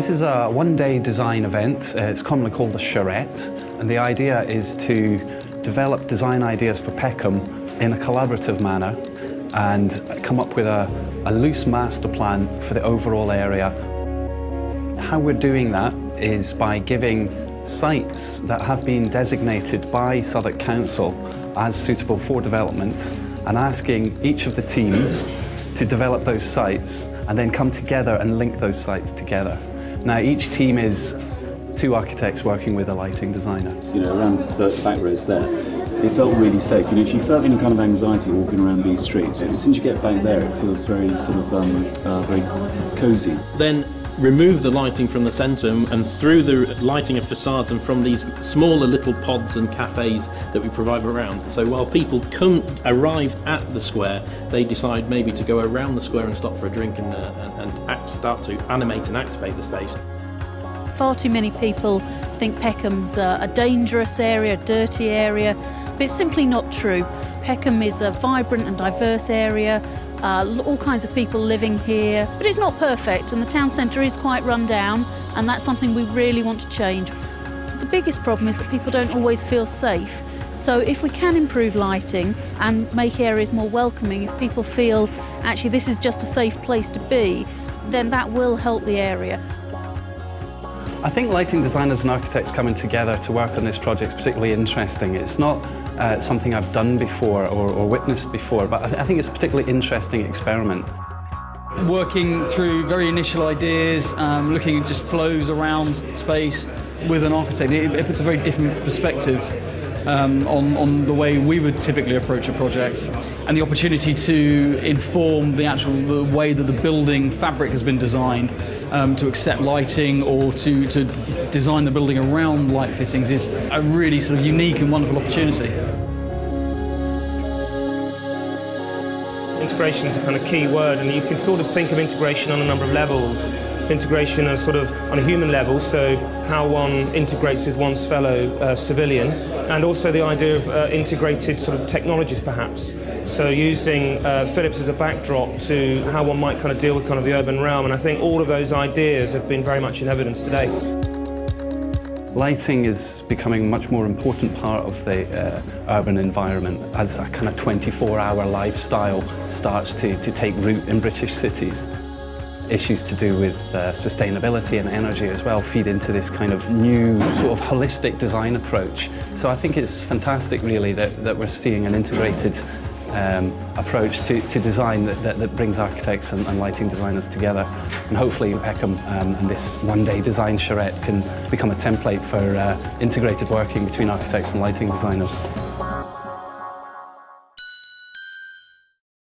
This is a one-day design event. It's commonly called a charette, and the idea is to develop design ideas for Beckham in a collaborative manner and come up with a loose master plan for the overall area. How we're doing that is by giving sites that have been designated by Southwark Council as suitable for development and asking each of the teams to develop those sites and then come together and link those sites together. Now, each team is 2 architects working with a lighting designer. You know, around the back roads there, it felt really safe. You know, if you felt any kind of anxiety walking around these streets, as soon as you get back there, it feels very sort of very cosy. Then remove the lighting from the centre and through the lighting of facades and from these smaller little pods and cafes that we provide around. So while people arrive at the square, they decide maybe to go around the square and stop for a drink and start to animate and activate the space. Far too many people think Beckham's a dangerous area, a dirty area, but it's simply not true. Beckham is a vibrant and diverse area, all kinds of people living here, but it's not perfect, and the town centre is quite run down, and that's something we really want to change. The biggest problem is that people don't always feel safe. So if we can improve lighting and make areas more welcoming, if people feel actually this is just a safe place to be, then that will help the area. I think lighting designers and architects coming together to work on this project is particularly interesting. It's not something I've done before or witnessed before, but I think it's a particularly interesting experiment. Working through very initial ideas, looking at just flows around space with an architect, it puts a very different perspective on the way we would typically approach a project, and the opportunity to inform the way that the building fabric has been designed to accept lighting or to design the building around light fittings is a really sort of unique and wonderful opportunity. Integration is a kind of key word, and you can sort of think of integration on a number of levels. Integration as sort of on a human level, so how one integrates with one's fellow civilian, and also the idea of integrated sort of technologies perhaps. So using Philips as a backdrop to how one might kind of deal with kind of the urban realm, and I think all of those ideas have been very much in evidence today. Lighting is becoming a much more important part of the urban environment as a kind of 24-hour lifestyle starts to take root in British cities. Issues to do with sustainability and energy as well feed into this kind of new sort of holistic design approach. So I think it's fantastic really that we're seeing an integrated approach to design that brings architects and lighting designers together. And hopefully Beckham and this one-day design charette can become a template for integrated working between architects and lighting designers.